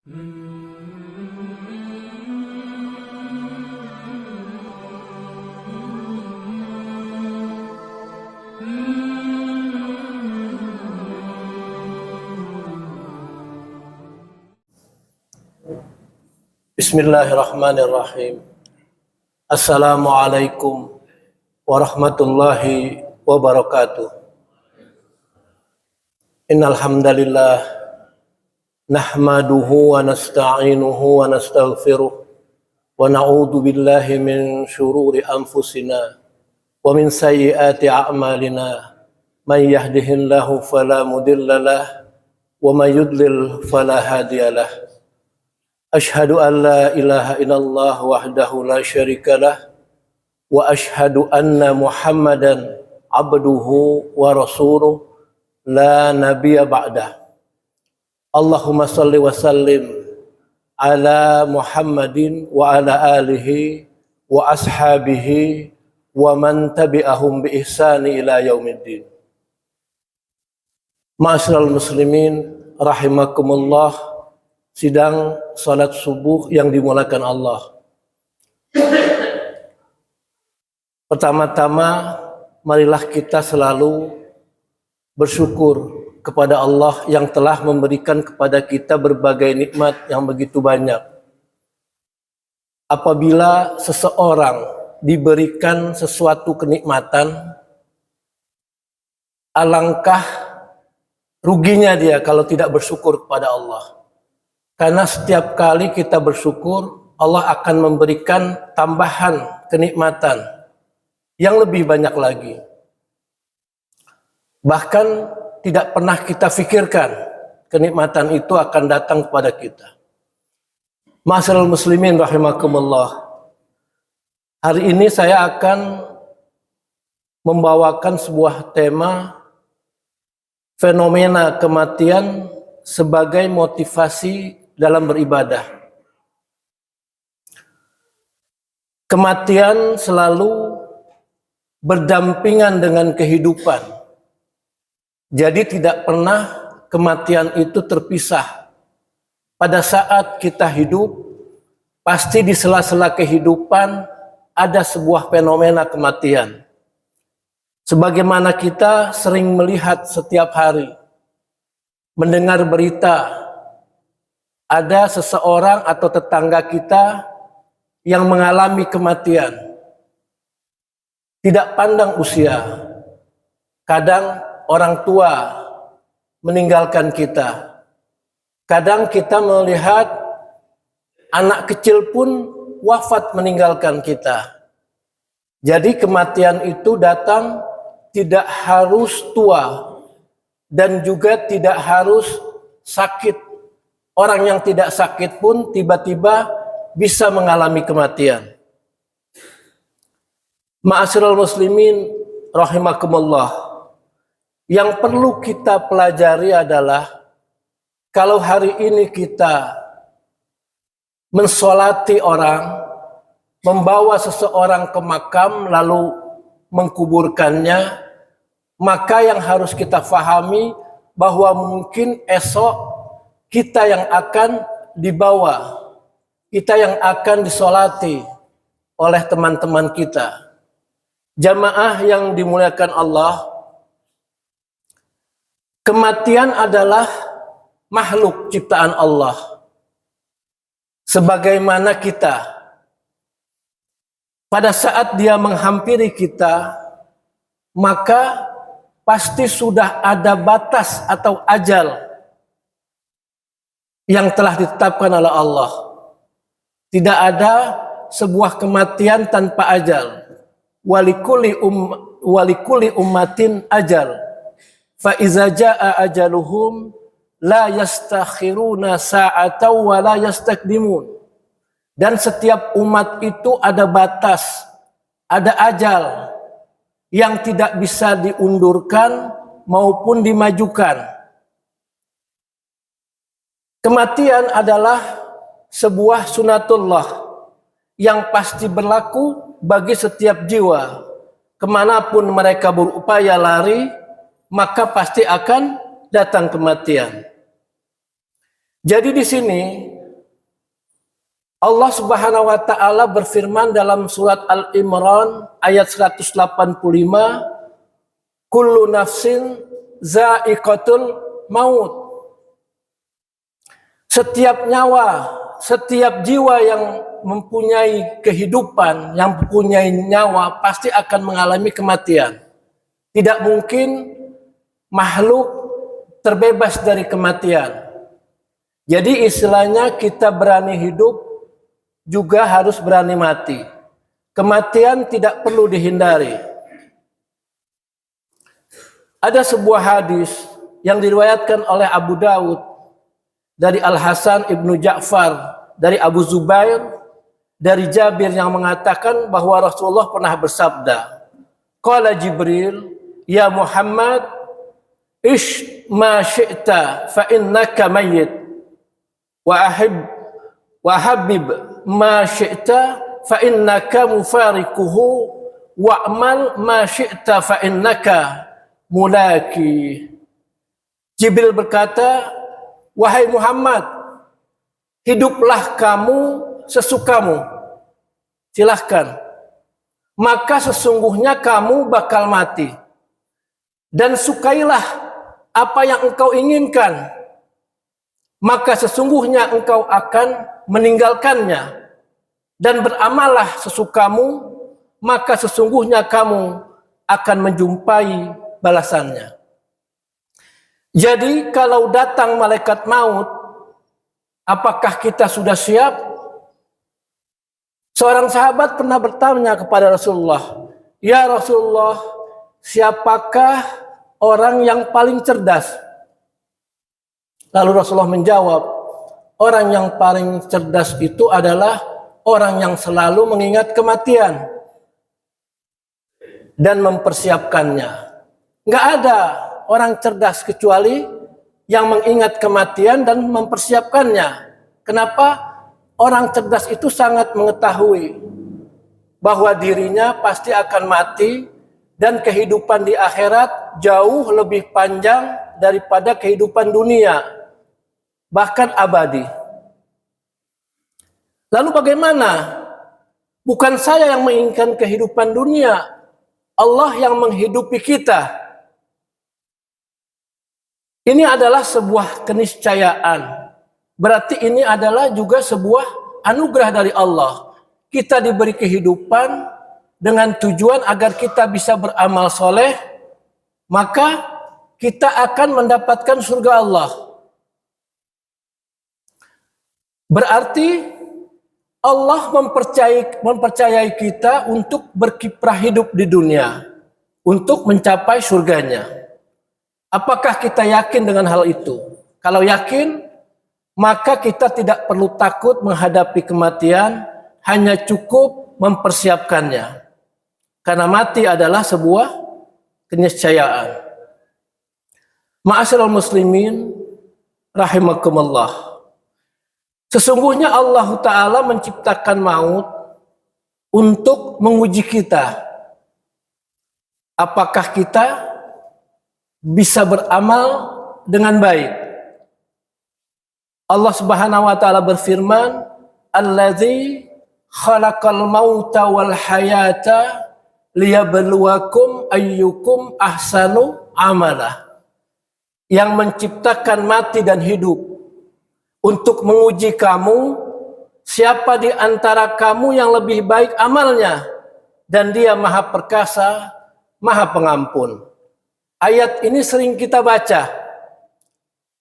Bismillahirrahmanirrahim. Assalamualaikum warahmatullahi wabarakatuh. Innal hamdalillah nahmaduhu wa nasta'inuhu wa nastaghfiruh wa na'udzu billahi min syururi anfusina wa min sayyiati a'malina. Man yahdihillahu fala mudhillalah wa may yudlil fala hadiyalah. Ashhadu an la ilaha illallah wahdahu la syarikalah wa ashhadu anna Muhammadan abduhu wa rasuluh la nabiyya ba'dah. Allahumma salli wa sallim ala Muhammadin wa ala alihi wa ashabihi wa man tabi'ahum bi ihsani ila yaumiddin. Ma'asyiral muslimin rahimakumullah. Sidang salat subuh yang dimulakan Allah. Pertama-tama, marilah kita selalu bersyukur kepada Allah yang telah memberikan kepada kita berbagai nikmat yang begitu banyak. Apabila seseorang diberikan sesuatu kenikmatan, alangkah ruginya dia kalau tidak bersyukur kepada Allah. Karena setiap kali kita bersyukur, Allah akan memberikan tambahan kenikmatan yang lebih banyak lagi. Bahkan tidak pernah kita pikirkan kenikmatan itu akan datang kepada kita. Ma'asyiral muslimin rahimakumullah. Hari ini saya akan membawakan sebuah tema fenomena kematian sebagai motivasi dalam beribadah. Kematian selalu berdampingan dengan kehidupan. Jadi tidak pernah kematian itu terpisah. Pada saat kita hidup, pasti di sela-sela kehidupan ada sebuah fenomena kematian. Sebagaimana kita sering melihat setiap hari, mendengar berita, ada seseorang atau tetangga kita yang mengalami kematian. Tidak pandang usia. Kadang orang tua meninggalkan kita. Kadang kita melihat anak kecil pun wafat meninggalkan kita. Jadi kematian itu datang tidak harus tua dan juga tidak harus sakit. Orang yang tidak sakit pun tiba-tiba bisa mengalami kematian. Ma'asyiral muslimin rahimakumullah. Yang perlu kita pelajari adalah kalau hari ini kita mensolati orang, membawa seseorang ke makam lalu mengkuburkannya, maka yang harus kita fahami bahwa mungkin esok kita yang akan dibawa, kita yang akan disolati oleh teman-teman kita. Jamaah yang dimuliakan Allah, kematian adalah makhluk ciptaan Allah. Sebagaimana kita, pada saat dia menghampiri kita, maka pasti sudah ada batas atau ajal yang telah ditetapkan oleh Allah. Tidak ada sebuah kematian tanpa ajal. Walikuli ummatin ajal. Fa iza jaa ajaluhum la yastakhiruna sa'atan wa la yastakdimun. Dan setiap umat itu ada batas, ada ajal yang tidak bisa diundurkan maupun dimajukan. Kematian adalah sebuah sunatullah yang pasti berlaku bagi setiap jiwa. Kemanapun mereka berupaya lari, maka pasti akan datang kematian. Jadi di sini Allah Subhanahu wa taala berfirman dalam surat Al-Imran ayat 185, kullu nafsin za'iqatul maut. Setiap nyawa, setiap jiwa yang mempunyai kehidupan, yang mempunyai nyawa pasti akan mengalami kematian. Tidak mungkin makhluk terbebas dari kematian. Jadi istilahnya kita berani hidup juga harus berani mati. Kematian tidak perlu dihindari. Ada sebuah hadis yang diriwayatkan oleh Abu Daud dari Al-Hasan ibnu Ja'far, dari Abu Zubair, dari Jabir yang mengatakan bahwa Rasulullah pernah bersabda, qala Jibril, ya Muhammad, ish ma syi'ta fa innaka mayyit, wa habib ma syi'ta fa innaka mufarikuhu, wa'mal ma syi'ta fa innaka mulaki. Jibril berkata, wahai Muhammad, hiduplah kamu sesukamu, silahkan, maka sesungguhnya kamu bakal mati, dan sukailah apa yang engkau inginkan, maka sesungguhnya engkau akan meninggalkannya, dan beramallah sesukamu, maka sesungguhnya kamu akan menjumpai balasannya. Jadi kalau datang malaikat maut, apakah kita sudah siap? Seorang sahabat pernah bertanya kepada Rasulullah, ya Rasulullah, siapakah orang yang paling cerdas? Lalu Rasulullah menjawab, orang yang paling cerdas itu adalah orang yang selalu mengingat kematian dan mempersiapkannya. Nggak ada orang cerdas kecuali yang mengingat kematian dan mempersiapkannya. Kenapa? Orang cerdas itu sangat mengetahui bahwa dirinya pasti akan mati dan kehidupan di akhirat jauh lebih panjang daripada kehidupan dunia, bahkan abadi. Lalu bagaimana? Bukan saya yang menginginkan kehidupan dunia, Allah yang menghidupi kita. Ini adalah sebuah keniscayaan. Berarti ini adalah juga sebuah anugerah dari Allah. Kita diberi kehidupan dengan tujuan agar kita bisa beramal soleh, maka kita akan mendapatkan surga Allah. Berarti Allah mempercayai kita untuk berkiprah hidup di dunia, untuk mencapai surganya. Apakah kita yakin dengan hal itu? Kalau yakin, maka kita tidak perlu takut menghadapi kematian, hanya cukup mempersiapkannya. Karena mati adalah sebuah keniscayaan. Ma'asyiral muslimin rahimakumullah. Sesungguhnya Allah Ta'ala menciptakan maut untuk menguji kita. Apakah kita bisa beramal dengan baik? Allah Subhanahu wa taala berfirman, "Allazi khalaqal mauta wal hayata liyabluwakum ayyukum ahsanu amala." Yang menciptakan mati dan hidup untuk menguji kamu, siapa di antara kamu yang lebih baik amalnya, dan Dia Maha Perkasa, Maha Pengampun. Ayat ini sering kita baca.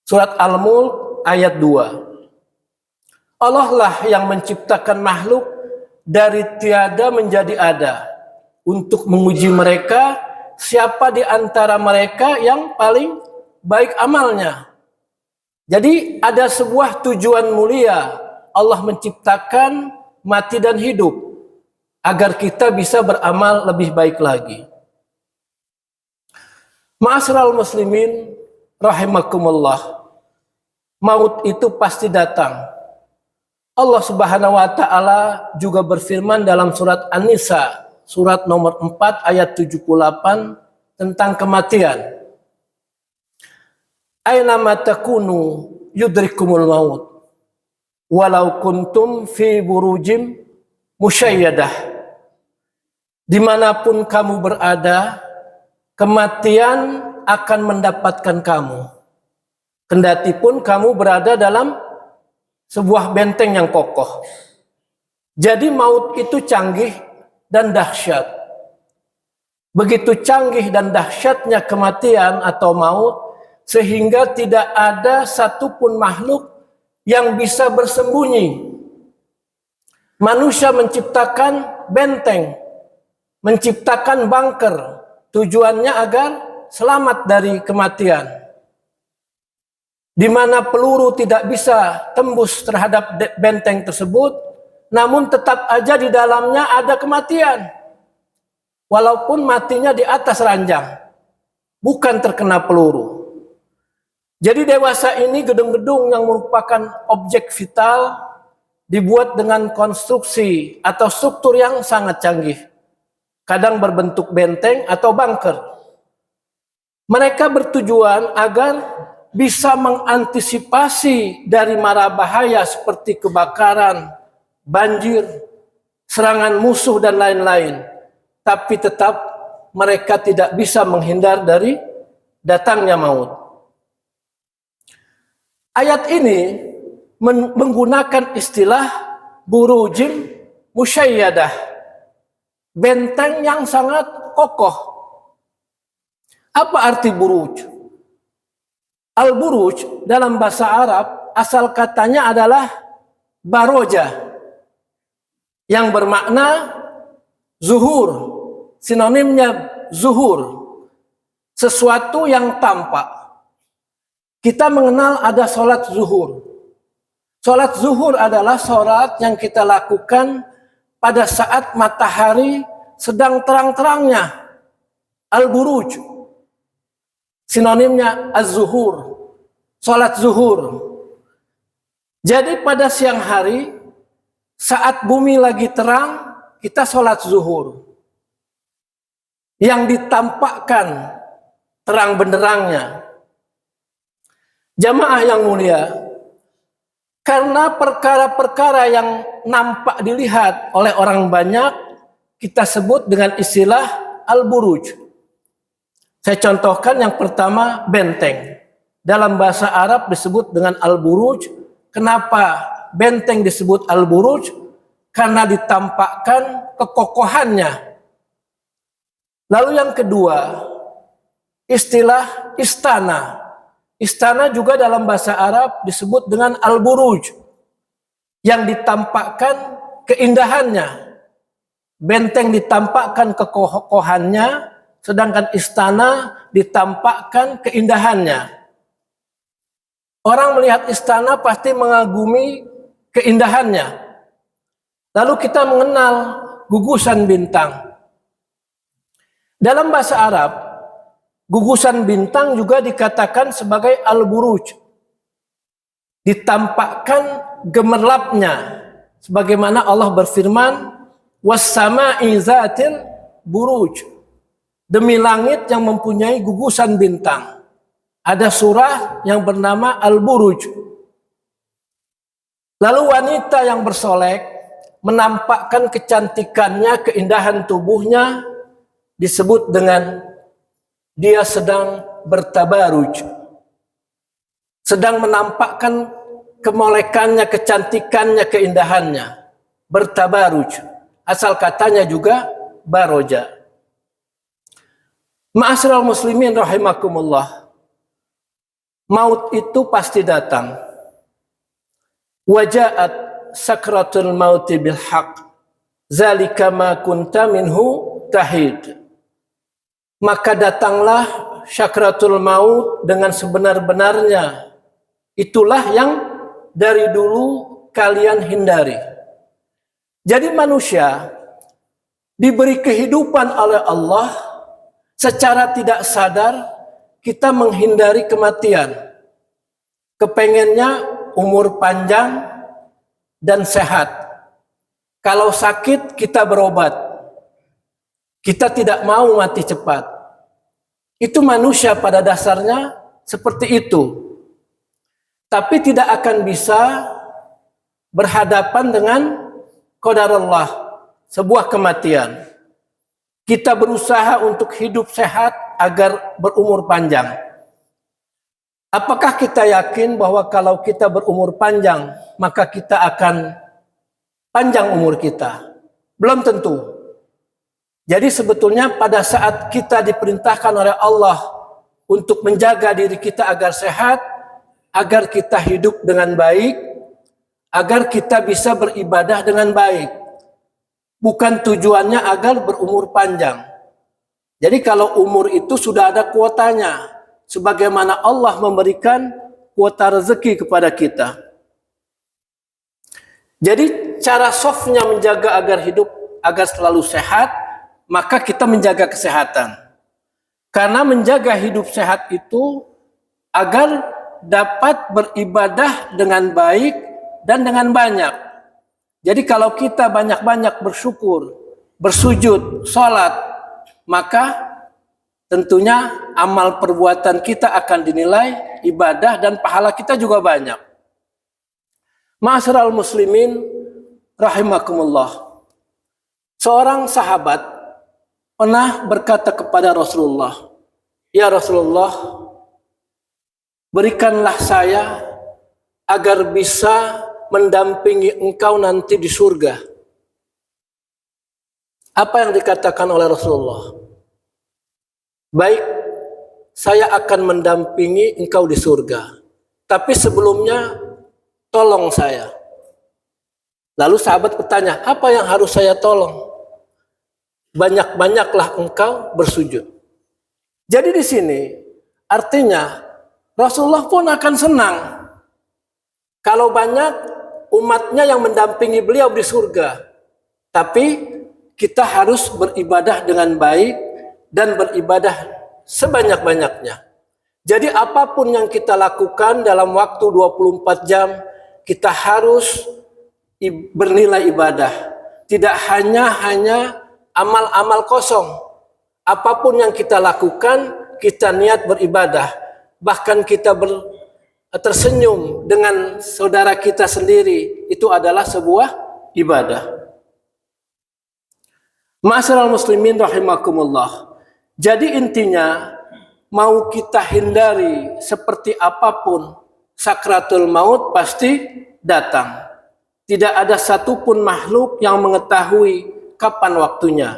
Surat Al-Mulk ayat 2. Allah lah yang menciptakan makhluk dari tiada menjadi ada untuk menguji mereka, siapa di antara mereka yang paling baik amalnya. Jadi ada sebuah tujuan mulia Allah menciptakan mati dan hidup agar kita bisa beramal lebih baik lagi. Ma'asyiral muslimin rahimakumullah. Maut itu pasti datang. Allah Subhanahu wa taala juga berfirman dalam surat An-Nisa, surat nomor 4 ayat 78 tentang kematian. Aina ma takunu yudrikumul maut. walau kuntum fi burujim musyayyadah. Dimanapun kamu berada, kematian akan mendapatkan kamu. Kendati pun kamu berada dalam sebuah benteng yang kokoh. Jadi maut itu canggih dan dahsyat. Begitu canggih dan dahsyatnya kematian atau maut, sehingga tidak ada satupun makhluk yang bisa bersembunyi. Manusia menciptakan benteng, menciptakan bunker, tujuannya agar selamat dari kematian. Di mana peluru tidak bisa tembus terhadap benteng tersebut, namun tetap aja di dalamnya ada kematian. Walaupun matinya di atas ranjang, bukan terkena peluru. Jadi dewasa ini gedung-gedung yang merupakan objek vital dibuat dengan konstruksi atau struktur yang sangat canggih. Kadang berbentuk benteng atau bunker. Mereka bertujuan agar bisa mengantisipasi dari mara bahaya seperti kebakaran, banjir, serangan musuh dan lain-lain. Tapi tetap mereka tidak bisa menghindar dari datangnya maut. Ayat ini menggunakan istilah burujim musyayyadah, benteng yang sangat kokoh. Apa arti buruj? Al-buruj dalam bahasa Arab asal katanya adalah baroja, yang bermakna zuhur. Sinonimnya zuhur, sesuatu yang tampak. Kita mengenal ada sholat zuhur. Sholat zuhur adalah sholat yang kita lakukan pada saat matahari sedang terang-terangnya. Al-buruj, sinonimnya az-zuhur, sholat zuhur. Jadi pada siang hari, saat bumi lagi terang, kita sholat zuhur. Yang ditampakkan terang benderangnya. Jamaah yang mulia, karena perkara-perkara yang nampak dilihat oleh orang banyak, kita sebut dengan istilah al-buruj. Saya contohkan yang pertama, benteng. Dalam bahasa Arab disebut dengan al-buruj. Kenapa benteng disebut al-buruj? Karena ditampakkan kekokohannya. Lalu yang kedua, istilah istana. Istana juga dalam bahasa Arab disebut dengan al-buruj, yang ditampakkan keindahannya. Benteng ditampakkan kekokohannya, sedangkan istana ditampakkan keindahannya. Orang melihat istana pasti mengagumi keindahannya. Lalu kita mengenal gugusan bintang. Dalam bahasa Arab, gugusan bintang juga dikatakan sebagai al-buruj. Ditampakkan gemerlapnya. Sebagaimana Allah berfirman, was-sama'i zatil buruj. Demi langit yang mempunyai gugusan bintang. Ada surah yang bernama al-buruj. Lalu wanita yang bersolek menampakkan kecantikannya, keindahan tubuhnya, disebut dengan dia sedang bertabaruj, sedang menampakkan kemolekannya, kecantikannya, keindahannya, bertabaruj. Asal katanya juga baroja. Ma'asyiral muslimin rahimakumullah, maut itu pasti datang. Waja'at sakratul mauti bil haqq, zalika ma kunta minhu tahid. Maka datanglah syakratul maut dengan sebenar-benarnya. Itulah yang dari dulu kalian hindari. Jadi manusia diberi kehidupan oleh Allah secara tidak sadar. Kita menghindari kematian. Kepengennya umur panjang dan sehat. Kalau sakit kita berobat. Kita tidak mau mati cepat. Itu manusia pada dasarnya seperti itu. Tapi tidak akan bisa berhadapan dengan qadarullah, sebuah kematian. Kita berusaha untuk hidup sehat agar berumur panjang. Apakah kita yakin bahwa kalau kita berumur panjang, maka kita akan panjang umur kita? Belum tentu. Jadi sebetulnya pada saat kita diperintahkan oleh Allah untuk menjaga diri kita agar sehat, agar kita hidup dengan baik, agar kita bisa beribadah dengan baik. Bukan tujuannya agar berumur panjang. Jadi kalau umur itu sudah ada kuotanya, sebagaimana Allah memberikan kuota rezeki kepada kita. Jadi cara softnya menjaga agar hidup, agar selalu sehat, maka kita menjaga kesehatan. Karena menjaga hidup sehat itu agar dapat beribadah dengan baik dan dengan banyak. Jadi kalau kita banyak-banyak bersyukur, bersujud, sholat, maka tentunya amal perbuatan kita akan dinilai ibadah dan pahala kita juga banyak. Ma'asyiral muslimin rahimakumullah. Seorang sahabat pernah berkata kepada Rasulullah, "Ya Rasulullah, berikanlah saya agar bisa mendampingi engkau nanti di surga." Apa yang dikatakan oleh Rasulullah? "Baik, saya akan mendampingi engkau di surga. Tapi sebelumnya, tolong saya." Lalu sahabat bertanya, "Apa yang harus saya tolong?" "Banyak-banyaklah engkau bersujud." Jadi di sini artinya Rasulullah pun akan senang kalau banyak umatnya yang mendampingi beliau di surga. Tapi kita harus beribadah dengan baik dan beribadah sebanyak-banyaknya. Jadi apapun yang kita lakukan dalam waktu 24 jam, kita harus bernilai ibadah. Tidak hanya amal-amal kosong. Apapun yang kita lakukan, kita niat beribadah. Bahkan kita tersenyum dengan saudara kita sendiri, itu adalah sebuah ibadah. Ma'asyiral muslimin rahimakumullah. Jadi intinya, mau kita hindari seperti apapun, sakratul maut pasti datang. Tidak ada satupun makhluk yang mengetahui kapan waktunya.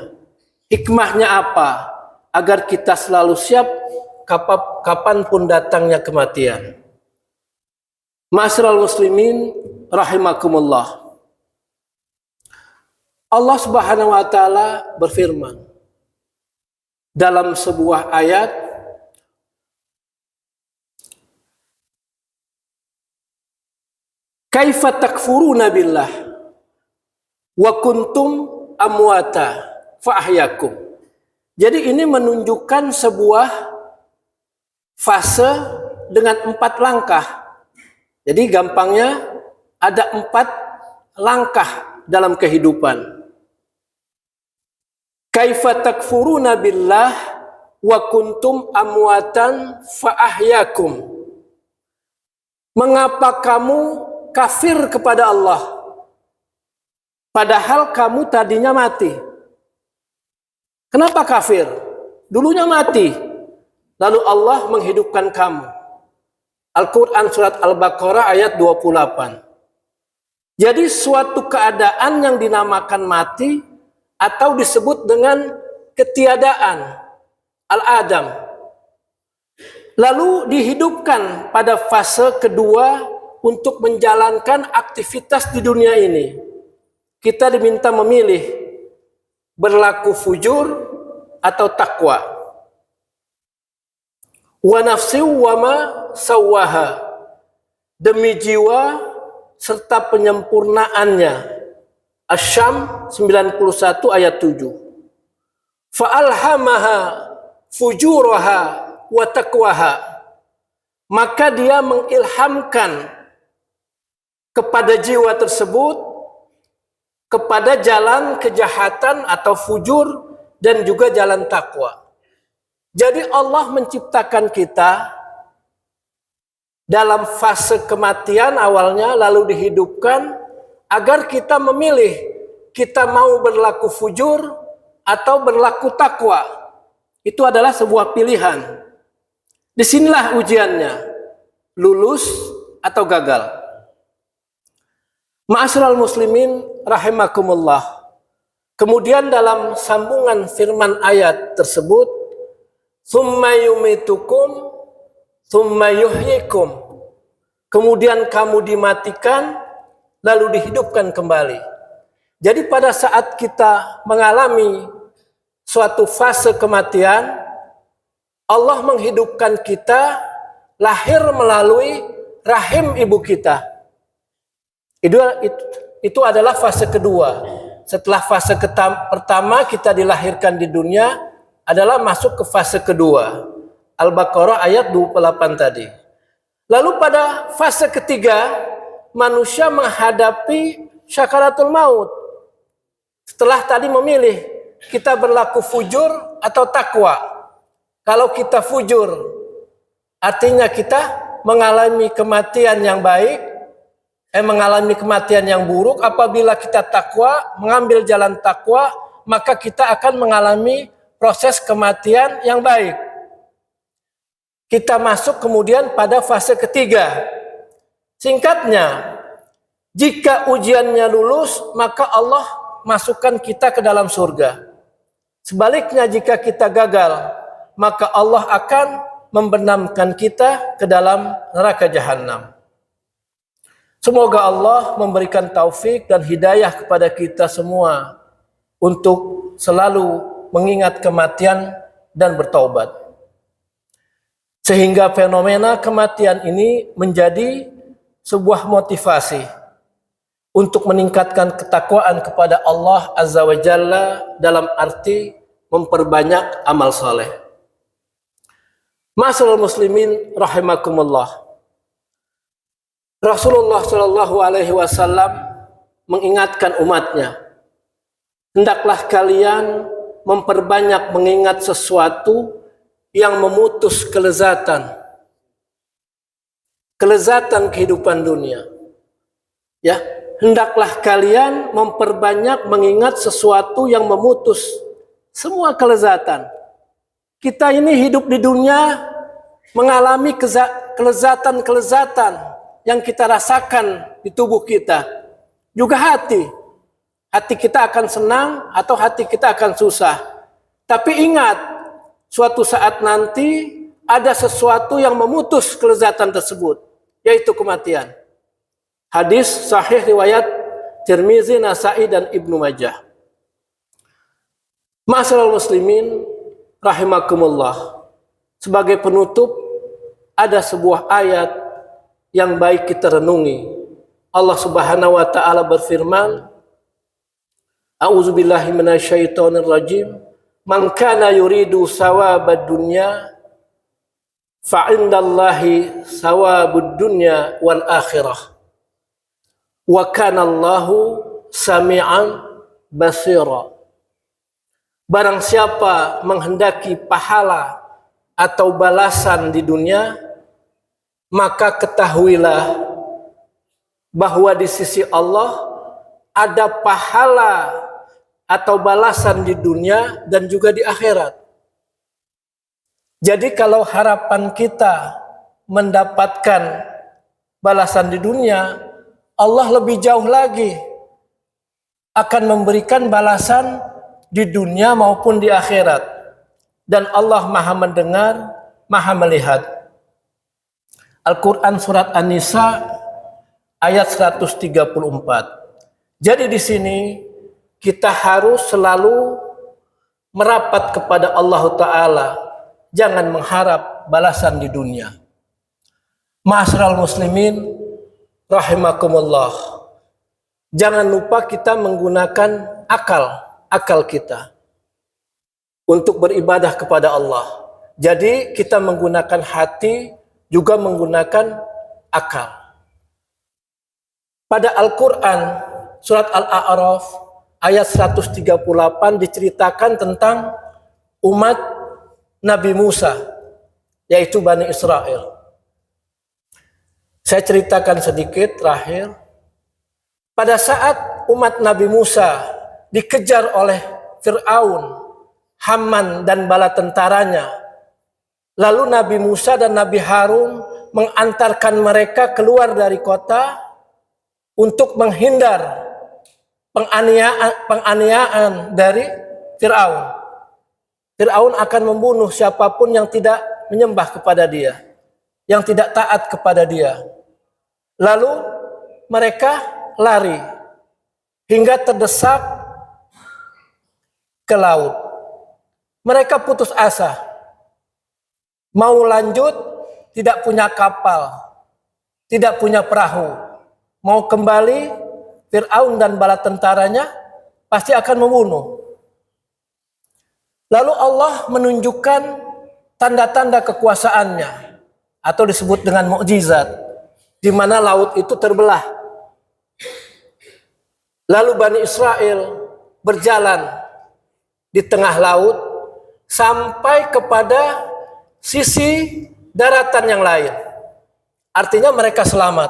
Hikmahnya apa? Agar kita selalu siap kapanpun datangnya kematian. Ma'asyiral muslimin rahimakumullah. Allah Subhanahu wa taala berfirman dalam sebuah ayat, "Kaifa takfuruna billah wa kuntum amwata fa ahyakum." Jadi ini menunjukkan sebuah fase dengan 4 langkah. Jadi gampangnya ada 4 langkah dalam kehidupan. Kaifa takfuruna billah wa kuntum amwatan fa ahyakum. Mengapa kamu kafir kepada Allah padahal kamu tadinya mati? Kenapa kafir? Dulunya mati, lalu Allah menghidupkan kamu. Al-Quran surat Al-Baqarah ayat 28. Jadi suatu keadaan yang dinamakan mati atau disebut dengan ketiadaan, al-adam, lalu dihidupkan pada fase kedua untuk menjalankan aktivitas di dunia ini. Kita diminta memilih berlaku fujur atau takwa. Wa nafsi wa ma sawaha, demi jiwa serta penyempurnaannya. Asy-Syam 91 ayat 7. Fa'alhamaha fujuraha wa taqwaha, maka dia mengilhamkan kepada jiwa tersebut kepada jalan kejahatan atau fujur dan juga jalan takwa. Jadi Allah menciptakan kita dalam fase kematian awalnya, lalu dihidupkan, agar kita memilih kita mau berlaku fujur atau berlaku takwa. Itu adalah sebuah pilihan. Disinilah ujiannya, lulus atau gagal. Ma'asyiral muslimin rahimakumullah. Kemudian dalam sambungan firman ayat tersebut, "Tsumma yumitukum, tsumma yuhyikum." Kemudian kamu dimatikan, lalu dihidupkan kembali. Jadi pada saat kita mengalami suatu fase kematian, Allah menghidupkan kita lahir melalui rahim ibu kita. Itu adalah fase kedua. Setelah fase pertama kita dilahirkan di dunia, adalah masuk ke fase kedua. Al-Baqarah ayat 28 tadi. Lalu pada fase ketiga, manusia menghadapi syakaratul maut. Setelah tadi memilih, kita berlaku fujur atau takwa. Kalau kita fujur, artinya kita mengalami kematian yang baik, mengalami kematian yang buruk. Apabila kita takwa, mengambil jalan takwa, maka kita akan mengalami proses kematian yang baik. Kita masuk kemudian pada fase ketiga. Singkatnya, jika ujiannya lulus, maka Allah masukkan kita ke dalam surga. Sebaliknya jika kita gagal, maka Allah akan membenamkan kita ke dalam neraka jahanam. Semoga Allah memberikan taufik dan hidayah kepada kita semua untuk selalu mengingat kematian dan bertaubat. Sehingga fenomena kematian ini menjadi sebuah motivasi untuk meningkatkan ketakwaan kepada Allah Azza wa Jalla dalam arti memperbanyak amal saleh. Ma'asyiral muslimin rahimakumullah. Rasulullah Shallallahu Alaihi Wasallam mengingatkan umatnya, hendaklah kalian memperbanyak mengingat sesuatu yang memutus kelezatan kehidupan dunia. Ya, hendaklah kalian memperbanyak mengingat sesuatu yang memutus semua kelezatan. Kita ini hidup di dunia mengalami kelezatan yang kita rasakan di tubuh kita. Juga hati kita akan senang atau hati kita akan susah. Tapi ingat, suatu saat nanti ada sesuatu yang memutus kelezatan tersebut, yaitu kematian. Hadis sahih riwayat Tirmizi, Nasa'i dan Ibnu Majah. Ma'asyiral muslimin rahimakumullah. Sebagai penutup, ada sebuah ayat yang baik kita renungi. Allah Subhanahu wa taala berfirman, A'udzubillahi minasyaitonir rajim. Man kana yuridu sawabad dunya fa indallahi sawabud dunya wal akhirah. Wa kana Allahu sami'an basira. Barang siapa menghendaki pahala atau balasan di dunia, maka ketahuilah bahwa di sisi Allah ada pahala atau balasan di dunia dan juga di akhirat. Jadi kalau harapan kita mendapatkan balasan di dunia, Allah lebih jauh lagi akan memberikan balasan di dunia maupun di akhirat. Dan Allah Maha mendengar, Maha melihat. Al-Quran surat An-Nisa ayat 134. Jadi di sini kita harus selalu merapat kepada Allah Ta'ala. Jangan mengharap balasan di dunia. Ma'asyiral muslimin rahimakumullah. Jangan lupa kita menggunakan akal kita untuk beribadah kepada Allah. Jadi kita menggunakan hati, juga menggunakan akal. Pada Al-Quran, surat Al-A'raf, ayat 138 diceritakan tentang umat Nabi Musa, yaitu Bani Israel. Saya ceritakan sedikit terakhir. pada saat umat Nabi Musa dikejar oleh Fir'aun, Haman dan bala tentaranya, lalu Nabi Musa dan Nabi Harun mengantarkan mereka keluar dari kota untuk menghindar penganiayaan dari Fir'aun. Fir'aun akan membunuh siapapun yang tidak menyembah kepada dia, yang tidak taat kepada dia. Lalu mereka lari hingga terdesak ke laut. Mereka putus asa, mau lanjut tidak punya kapal, tidak punya perahu. Mau kembali, Fir'aun dan bala tentaranya pasti akan membunuh. Lalu Allah menunjukkan tanda-tanda kekuasaannya, atau disebut dengan mukjizat, di mana laut itu terbelah. Lalu Bani Israel berjalan di tengah laut sampai kepada sisi daratan yang lain. Artinya mereka selamat.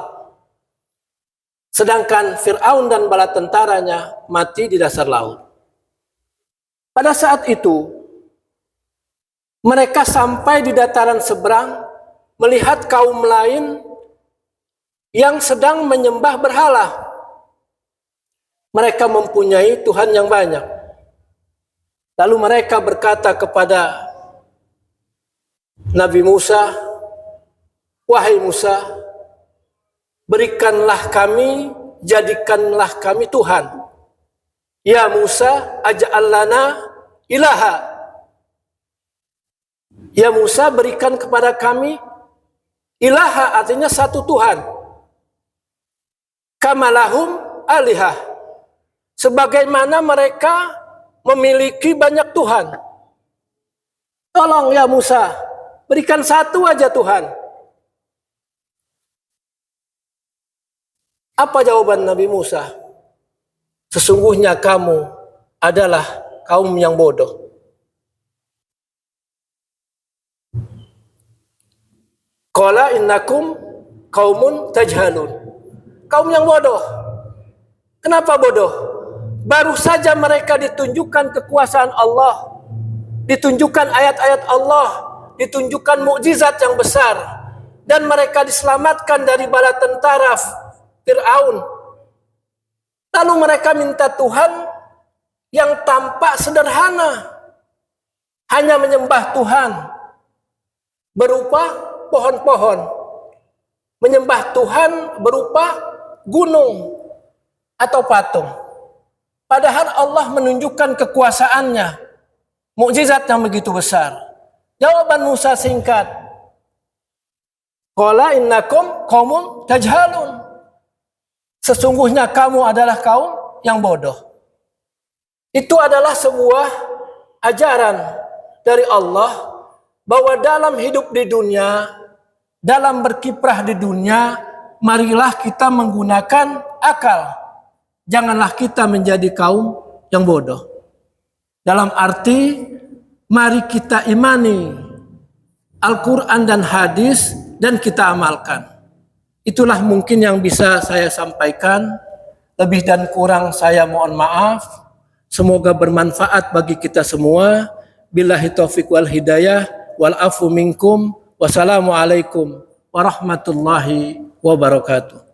Sedangkan Fir'aun dan bala tentaranya mati di dasar laut. Pada saat itu, mereka sampai di dataran seberang, melihat kaum lain yang sedang menyembah berhala. Mereka mempunyai Tuhan yang banyak. Lalu mereka berkata kepada Nabi Musa, "Wahai Musa, berikanlah kami, jadikanlah kami Tuhan. Ya Musa, aj'al lana ilaha." Ya Musa, berikan kepada kami ilaha, artinya satu Tuhan. Kamalahum alihah, sebagaimana mereka memiliki banyak Tuhan. Tolong ya Musa, berikan satu aja Tuhan. Apa jawaban Nabi Musa? Sesungguhnya kamu adalah kaum yang bodoh. Qala innakum qaumun tajhalun. Kaum yang bodoh. Kenapa bodoh? Baru saja mereka ditunjukkan kekuasaan Allah, ditunjukkan ayat-ayat Allah, ditunjukkan mukjizat yang besar, dan mereka diselamatkan dari bala tentara Fir'aun. Lalu mereka minta Tuhan yang tampak sederhana, hanya menyembah Tuhan berupa pohon-pohon, menyembah Tuhan berupa gunung atau patung. Padahal Allah menunjukkan kekuasaannya, mukjizat yang begitu besar. Jawaban Musa singkat, qala innakum qaumun tajhalun. Sesungguhnya kamu adalah kaum yang bodoh. Itu adalah sebuah ajaran dari Allah bahwa dalam hidup di dunia, dalam berkiprah di dunia, marilah kita menggunakan akal. Janganlah kita menjadi kaum yang bodoh. Dalam arti, mari kita imani Al-Quran dan hadis dan kita amalkan. Itulah mungkin yang bisa saya sampaikan. Lebih dan kurang saya mohon maaf. Semoga bermanfaat bagi kita semua. Billahi taufiq wal hidayah wal afu minkum. Wassalamualaikum warahmatullahi wabarakatuh.